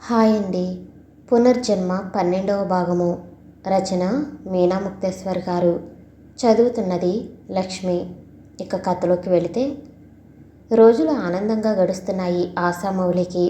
Hi అండి. పునర్జన్మ 12వ భాగము. రచన మీనా ముక్తేశ్వర్ గారు. చదువుతున్నది లక్ష్మి. ఇక కథలోకి వెళితే, రోజులు ఆనందంగా గడుస్తున్నాయి ఆశామౌళికి.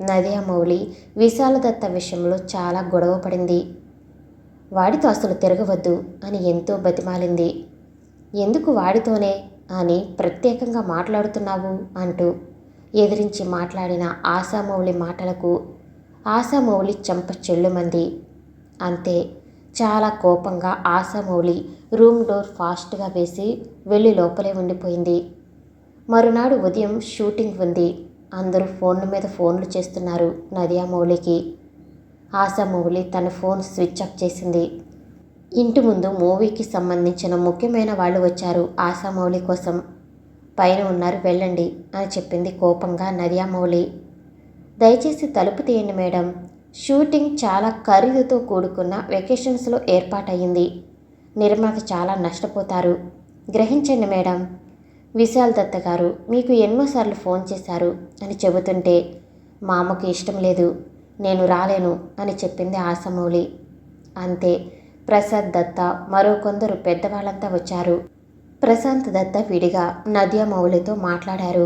నదియా మౌళి విశాలదత్త విషయంలో చాలా గొడవ పడింది. వాడితో అసలు తిరగవద్దు అని ఎంతో బతిమాలింది. ఎందుకు వాడితోనే అని ప్రత్యేకంగా మాట్లాడుతున్నావు అంటూ ఎదిరించి మాట్లాడిన ఆశామౌళి మాటలకు ఆశామౌళి చెంప చెల్లుమంది. అంతే, చాలా కోపంగా ఆశామౌళి రూమ్ డోర్ ఫాస్ట్గా వేసి వెళ్ళి లోపలే ఉండిపోయింది. మరునాడు ఉదయం షూటింగ్ ఉంది. అందరూ ఫోన్ల మీద ఫోన్లు చేస్తున్నారు నదియా మౌళికి. ఆశామౌళి తన ఫోన్ స్విచ్ ఆఫ్ చేసింది. ఇంటి ముందు మూవీకి సంబంధించిన ముఖ్యమైన వాళ్ళు వచ్చారు ఆశామౌళి కోసం. పైన ఉన్నారు, వెళ్ళండి అని చెప్పింది కోపంగా నదియా మౌళి. దయచేసి తలుపు తీయండి మేడం. షూటింగ్ చాలా ఖరీదుతో కూడుకున్న వెకేషన్స్లో ఏర్పాటయ్యింది. నిర్మాత చాలా నష్టపోతారు, గ్రహించండి మేడం. విశాల్ దత్త గారు మీకు ఎన్నోసార్లు ఫోన్ చేశారు అని చెబుతుంటే, మా అమ్మకు ఇష్టం లేదు, నేను రాలేను అని చెప్పింది ఆశామౌళి. అంతే, ప్రసాద్ దత్త మరో కొందరు పెద్దవాళ్ళంతా వచ్చారు. ప్రశాంత్ దత్త విడిగా నదియా మౌళితో మాట్లాడారు.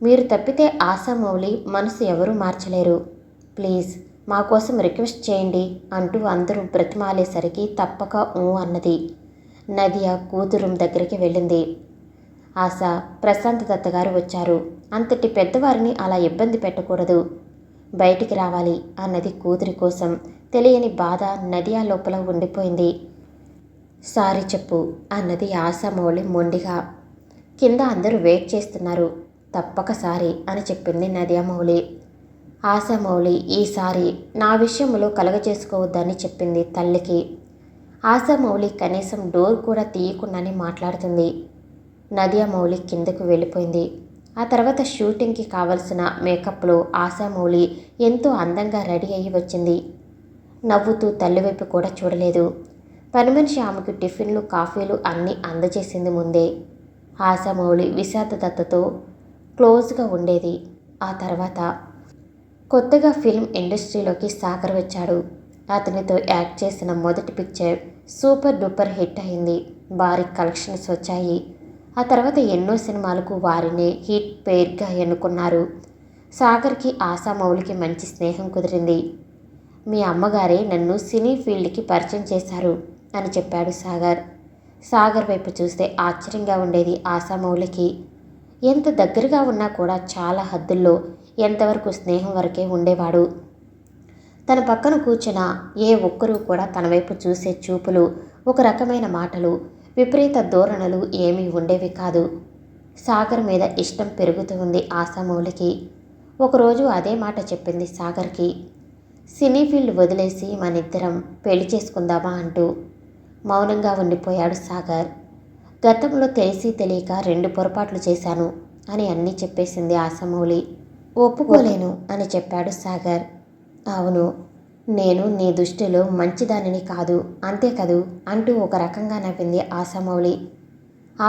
మీరు తప్పితే ఆశామౌళి మనసు ఎవరూ మార్చలేరు. ప్లీజ్ మా కోసం రిక్వెస్ట్ చేయండి అంటూ అందరూ బ్రతిమాలేసరికి తప్పక ఊ అన్నది. నదియా కూతురు రూమ్ దగ్గరికి వెళ్ళింది. ఆశా, ప్రశాంత్ దత్త గారు వచ్చారు, అంతటి పెద్దవారిని అలా ఇబ్బంది పెట్టకూడదు, బయటికి రావాలి అన్నది కూతురి కోసం. తెలియని బాధ నదియా లోపల ఉండిపోయింది. సారీ చెప్పు అన్నది ఆశామౌళి మొండిగా. కింద అందరూ వెయిట్ చేస్తున్నారు, తప్పక సారీ అని చెప్పింది నదియా మౌళి. ఆశామౌళి ఈసారి నా విషయంలో కలగజేసుకోవద్దని చెప్పింది తల్లికి. ఆశామౌళి కనీసం డోర్ కూడా తీయకుండానే మాట్లాడుతుంది. నదియా మౌళి కిందకు వెళ్ళిపోయింది. ఆ తర్వాత షూటింగ్కి కావలసిన మేకప్లో ఆశామౌళి ఎంతో అందంగా రెడీ అయ్యి వచ్చింది. నవ్వుతూ తల్లివైపు కూడా చూడలేదు. పని మనిషి ఆమెకు టిఫిన్లు కాఫీలు అన్నీ అందజేసింది ముందే. ఆశామౌళి విశాల్ దత్తతో క్లోజ్గా ఉండేది. ఆ తర్వాత కొత్తగా ఫిల్మ్ ఇండస్ట్రీలోకి సాగర్ వచ్చాడు. అతనితో యాక్ట్ చేసిన మొదటి పిక్చర్ సూపర్ డూపర్ హిట్ అయింది. భారీ కలెక్షన్స్ వచ్చాయి. ఆ తర్వాత ఎన్నో సినిమాలకు వారినే హిట్ పేర్గా ఎన్నుకున్నారు. సాగర్కి ఆశామౌళికి మంచి స్నేహం కుదిరింది. మీ అమ్మగారే నన్ను సినీ ఫీల్డ్కి పరిచయం చేశారు అని చెప్పాడు సాగర్. సాగర్ వైపు చూస్తే ఆశ్చర్యంగా ఉండేది ఆశామౌళికి. ఎంత దగ్గరగా ఉన్నా కూడా చాలా హద్దుల్లో, ఎంతవరకు స్నేహం వరకే ఉండేవాడు. తన పక్కన కూర్చున్న ఏ ఒక్కరూ కూడా తన వైపు చూసే చూపులు, ఒక రకమైన మాటలు, విపరీత ధోరణులు ఏమీ ఉండేవి కాదు. సాగర్ మీద ఇష్టం పెరుగుతూ ఉంది ఆశామౌళికి. ఒకరోజు అదే మాట చెప్పింది సాగర్కి. సినీ ఫీల్డ్ వదిలేసి మనిద్దరం పెళ్లి చేసుకుందామా అంటూ. మౌనంగా ఉండిపోయాడు సాగర్. గతంలో తెలిసి తెలియక 2 పొరపాట్లు చేశాను అని అన్నీ చెప్పేసింది ఆశామౌళి. ఒప్పుకోలేను అని చెప్పాడు సాగర్. అవును, నేను నీ దృష్టిలో మంచిదానిని కాదు, అంతే కదూ అంటూ ఒక రకంగా నవ్వింది ఆశామౌళి.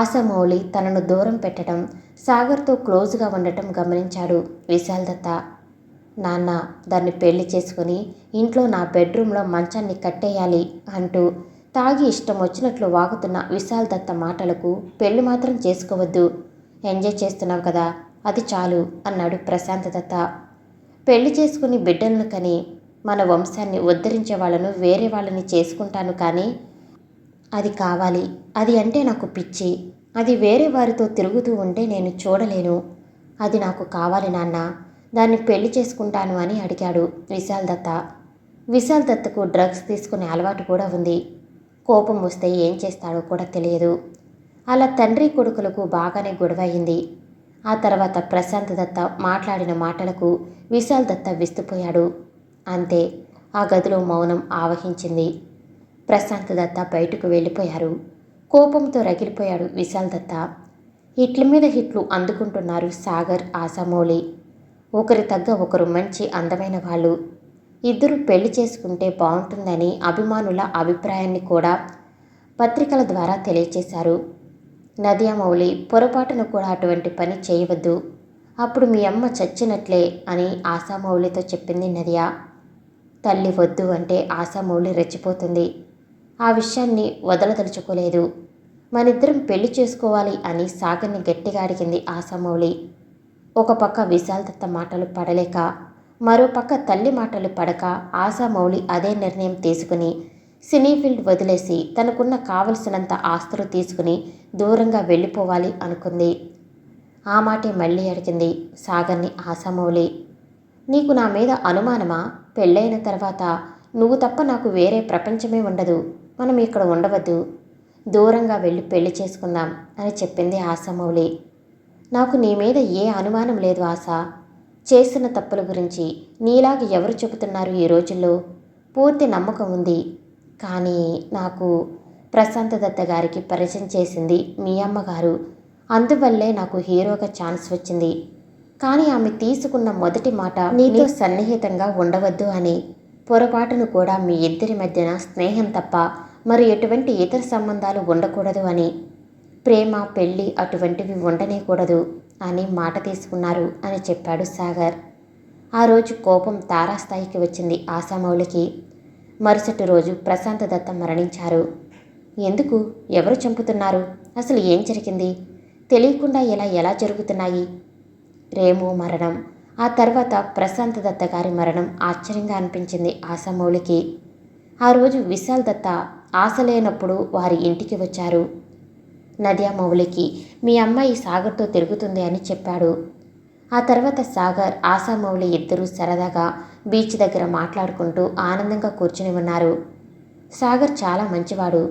ఆశామౌళి తనను దూరం పెట్టడం, సాగర్తో క్లోజ్గా ఉండటం గమనించాడు విశాల్ దత్త. నాన్న, దాన్ని పెళ్లి చేసుకుని ఇంట్లో నా బెడ్రూమ్లో మంచాన్ని కట్టేయాలి అంటూ తాగి ఇష్టం వచ్చినట్లు వాగుతున్న విశాల్ దత్త మాటలకు పెళ్లి మాత్రం చేసుకోవద్దు, ఎంజాయ్ చేస్తున్నావు కదా, అది చాలు అన్నాడు ప్రశాంత్ దత్త. పెళ్లి చేసుకుని బిడ్డలను కని మన వంశాన్ని ఉద్ధరించే వాళ్ళను వేరే వాళ్ళని చేసుకుంటాను, కానీ అది కావాలి, అది అంటే నాకు పిచ్చి, అది వేరే వారితో తిరుగుతూ ఉంటే నేను చూడలేను, అది నాకు కావాలి నాన్న, దాన్ని పెళ్లి చేసుకుంటాను అని అడిగాడు విశాల్ దత్త. విశాల్ దత్తకు డ్రగ్స్ తీసుకునే అలవాటు కూడా ఉంది. కోపం వస్తే ఏం చేస్తాడో కూడా తెలియదు. అలా తండ్రి కొడుకులకు బాగానే గొడవ అయింది. ఆ తర్వాత ప్రశాంత్ దత్త మాట్లాడిన మాటలకు విశాల్ దత్త విస్తుపోయాడు. అంతే, ఆ గదిలో మౌనం ఆవహించింది. ప్రశాంత్ దత్త బయటకు వెళ్ళిపోయారు. కోపంతో రగిలిపోయాడు విశాల్ దత్త. హిట్ల మీద హిట్లు అందుకుంటున్నారు సాగర్, ఆశామౌళి. ఒకరి తగ్గ ఒకరు మంచి అందమైన వాళ్ళు. ఇద్దరు పెళ్లి చేసుకుంటే బాగుంటుందని అభిమానుల అభిప్రాయాన్ని కూడా పత్రికల ద్వారా తెలియచేశారు. నదియా మౌళి పొరపాటును కూడా అటువంటి పని చేయవద్దు, అప్పుడు మీ అమ్మ చచ్చినట్లే అని ఆశామౌళితో చెప్పింది నదియ. తల్లి వద్దు అంటే ఆశామౌళి రెచ్చిపోతుంది. ఆ విషయాన్ని వదలదలుచుకోలేదు. మనిద్దరం పెళ్లి చేసుకోవాలి అని సాగర్ని గట్టిగా అడిగింది ఆశామౌళి. ఒక పక్క విశాల్ దత్త మాటలు పడలేక, మరోపక్క తల్లి మాటలు పడక ఆశామౌళి అదే నిర్ణయం తీసుకుని సినీ ఫీల్డ్ వదిలేసి తనకున్న కావలసినంత ఆస్తులు తీసుకుని దూరంగా వెళ్ళిపోవాలి అనుకుంది. ఆ మాటే మళ్ళీ అడిగింది సాగర్ని ఆశామౌళి. నీకు నా మీద అనుమానమా? పెళ్ళైన తర్వాత నువ్వు తప్ప నాకు వేరే ప్రపంచమే ఉండదు. మనం ఇక్కడ ఉండవద్దు. దూరంగా వెళ్ళి పెళ్లి చేసుకుందాం అని చెప్పింది ఆశామౌళి. నాకు నీ మీద ఏ అనుమానం లేదు ఆశా. చేసిన తప్పుల గురించి నీలాగా ఎవరు చెబుతున్నారు ఈ రోజుల్లో? పూర్తి నమ్మకం ఉంది. కానీ నాకు ప్రశాంత్ దత్త గారికి పరిచయం చేసింది మీ అమ్మగారు. అందువల్లే నాకు హీరోగా ఛాన్స్ వచ్చింది. కానీ ఆమె తీసుకున్న మొదటి మాట నీతో సన్నిహితంగా ఉండవద్దు అని. పొరపాటును కూడా మీ ఇద్దరి మధ్యన స్నేహం తప్ప మరి ఎటువంటి ఇతర సంబంధాలు ఉండకూడదు అని. ప్రేమ పెళ్ళి అటువంటివి ఉండనేకూడదు అని మాట తీసుకున్నారు అని చెప్పాడు సాగర్. ఆ రోజు కోపం తారాస్థాయికి వచ్చింది ఆశామౌళికి. మరుసటి రోజు ప్రశాంత్ దత్త మరణించారు. ఎందుకు? ఎవరు చంపుతున్నారు? అసలు ఏం జరిగింది? తెలియకుండా ఎలా జరుగుతున్నాయి? రేము మరణం, ఆ తర్వాత ప్రశాంత్ దత్త గారి మరణం ఆశ్చర్యంగా అనిపించింది ఆశామౌళికి. ఆ రోజు విశాల్ దత్త ఆశ లేనప్పుడు వారి ఇంటికి వచ్చారు. నదియా మౌళికి మీ అమ్మాయి సాగర్తో తిరుగుతుంది అని చెప్పాడు. ఆ తర్వాత సాగర్ ఆశామౌళి ఇద్దరూ సరదాగా బీచ్ దగ్గర మాట్లాడుకుంటూ ఆనందంగా కూర్చుని ఉన్నారు. సాగర్ చాలా మంచివాడు,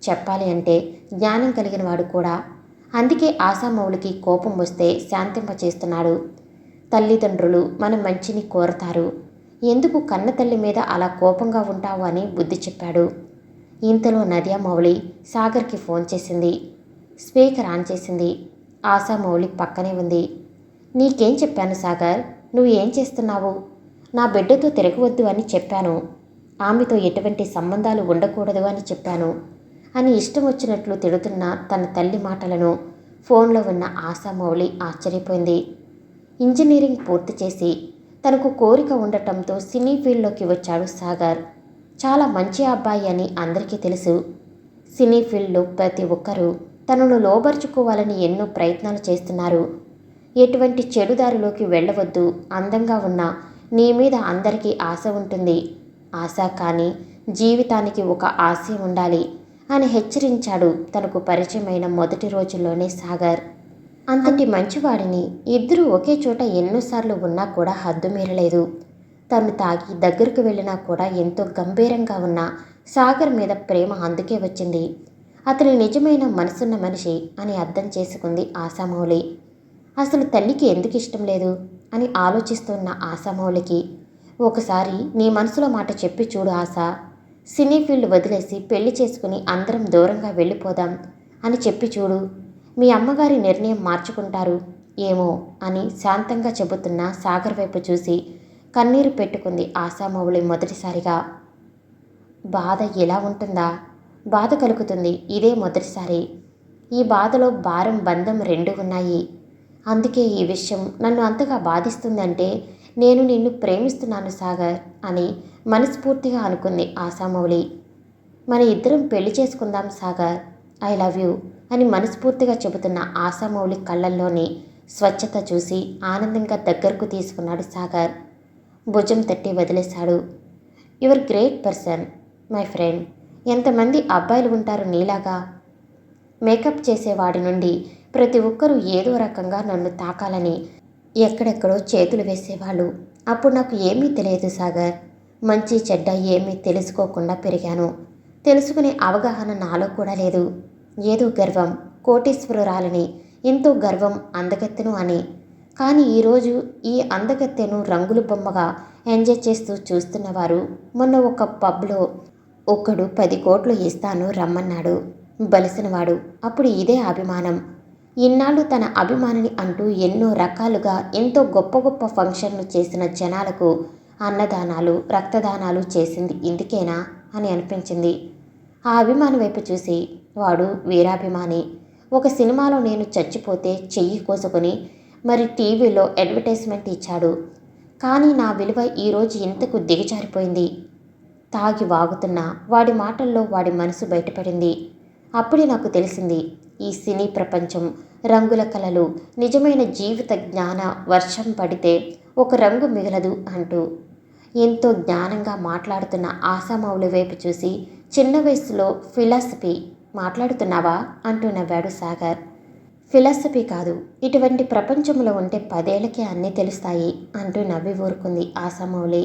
చెప్పాలి అంటే జ్ఞానం కలిగిన వాడు కూడా. అందుకే ఆశామౌళికి కోపం వస్తే శాంతింపచేస్తున్నాడు. తల్లిదండ్రులు మన మంచిని కోరతారు. ఎందుకు కన్న తల్లి మీద అలా కోపంగా ఉంటావు అని బుద్ధి చెప్పాడు. ఇంతలో నదియా మౌళి సాగర్కి ఫోన్ చేసింది. స్పీకర్ ఆన్ చేసింది. ఆశామౌళి పక్కనే ఉంది. నీకేం చెప్పాను సాగర్? నువ్వు ఏం చేస్తున్నావు? నా బిడ్డతో తిరగవద్దు అని చెప్పాను. ఆమెతో ఎటువంటి సంబంధాలు ఉండకూడదు అని చెప్పాను అని ఇష్టం వచ్చినట్లు తిడుతున్న తన తల్లి మాటలను ఫోన్లో ఉన్న ఆశామౌళి ఆశ్చర్యపోయింది. ఇంజనీరింగ్ పూర్తి చేసి తనకు కోరిక ఉండటంతో సినీ ఫీల్డ్లోకి వచ్చాడు సాగర్. చాలా మంచి అబ్బాయి అని అందరికీ తెలుసు. సినీ ఫీల్డ్లో ప్రతి ఒక్కరూ తనను లోబర్చుకోవాలని ఎన్నో ప్రయత్నాలు చేస్తున్నారు. ఎటువంటి చెడుదారిలోకి వెళ్ళవద్దు. అందంగా ఉన్న నీ మీద అందరికీ ఆశ ఉంటుంది. ఆశ కానీ జీవితానికి ఒక ఆశయం ఉండాలి అని హెచ్చరించాడు తనకు పరిచయమైన మొదటి రోజుల్లోనే సాగర్. అంతటి మంచివాడిని ఇద్దరూ ఒకే చోట ఎన్నోసార్లు ఉన్నా కూడా హద్దు మీరలేదు. తను తాగి దగ్గరకు వెళ్ళినా కూడా ఎంతో గంభీరంగా ఉన్న సాగర్ మీద ప్రేమ అందుకే వచ్చింది. అతని నిజమైన మనసున్న మనిషి అని అర్థం చేసుకుంది ఆశామౌళి. అసలు తల్లికి ఎందుకు ఇష్టం లేదు అని ఆలోచిస్తున్న ఆశామౌళికి ఒకసారి నీ మనసులో మాట చెప్పి చూడు ఆశ. సినీ ఫీల్డ్ వదిలేసి పెళ్లి చేసుకుని అందరం దూరంగా వెళ్ళిపోదాం అని చెప్పి చూడు. మీ అమ్మగారి నిర్ణయం మార్చుకుంటారు ఏమో అని శాంతంగా చెబుతున్న సాగర్ వైపు చూసి కన్నీరు పెట్టుకుంది ఆశామౌళి మొదటిసారిగా. బాధ ఎలా ఉంటుందా? బాధ కలుగుతుంది. ఇదే మొదటిసారి. ఈ బాధలో భారం బంధం రెండు ఉన్నాయి. అందుకే ఈ విషయం నన్ను అంతగా బాధిస్తుందంటే నేను నిన్ను ప్రేమిస్తున్నాను సాగర్ అని మనస్ఫూర్తిగా అనుకుంది ఆశామౌళి. మన ఇద్దరం పెళ్లి చేసుకుందాం సాగర్, ఐ లవ్ యూ అని మనస్ఫూర్తిగా చెబుతున్న ఆశామౌళి కళ్ళల్లోని స్వచ్ఛత చూసి ఆనందంగా దగ్గరకు తీసుకున్నాడు సాగర్. భుజం తట్టి వదిలేశాడు. Your great person my friend. ఎంతమంది అబ్బాయిలు ఉంటారు నీలాగా? మేకప్ చేసేవాడి నుండి ప్రతి ఒక్కరూ ఏదో రకంగా నన్ను తాకాలని ఎక్కడెక్కడో చేతులు వేసేవాళ్ళు. అప్పుడు నాకు ఏమీ తెలియదు సాగర్. మంచి చెడ్డ ఏమీ తెలుసుకోకుండా పెరిగాను. తెలుసుకునే అవగాహన నాలో కూడా లేదు. ఏదో గర్వం, కోటీశ్వరురాలని, ఎంతో గర్వం అందగత్తెను అని. కానీ ఈరోజు ఈ అందగత్తెను రంగుల బొమ్మగా ఎంజాయ్ చేస్తూ చూస్తున్నవారు. మొన్న ఒక పబ్లో ఒక్కడు 10 కోట్లు ఇస్తాను రమ్మన్నాడు. బలిసినవాడు. అప్పుడు ఇదే అభిమానం. ఇన్నాళ్ళు తన అభిమానిని అంటూ ఎన్నో రకాలుగా ఎంతో గొప్ప గొప్ప ఫంక్షన్లు చేసిన జనాలకు అన్నదానాలు, రక్తదానాలు చేసింది ఇందుకేనా అని అనిపించింది. ఆ అభిమాని వైపు చూసి వాడు వీరాభిమాని. ఒక సినిమాలో నేను చచ్చిపోతే చెయ్యి కోసుకొని మరి టీవీలో అడ్వర్టైజ్మెంట్ ఇచ్చాడు. కానీ నా విలువ ఈరోజు ఇంతకు దిగజారిపోయింది. తాగి వాగుతున్న వాడి మాటల్లో వాడి మనసు బయటపడింది. అప్పుడే నాకు తెలిసింది, ఈ సినీ ప్రపంచం, రంగుల కలలు, నిజమైన జీవిత జ్ఞాన వర్షం పడితే ఒక రంగు మిగలదు అంటూ. ఎంతో జ్ఞానంగా మాట్లాడుతున్న ఆశామౌళి వైపు చూసి, చిన్న వయసులో ఫిలాసఫీ మాట్లాడుతున్నావా అంటూ నవ్వాడు సాగర్. ఫిలాసఫీ కాదు, ఇటువంటి ప్రపంచంలో ఉంటే 10 ఏళ్లకే అన్నీ తెలుస్తాయి అంటూ నవ్వి ఊరుకుంది ఆశామౌళి.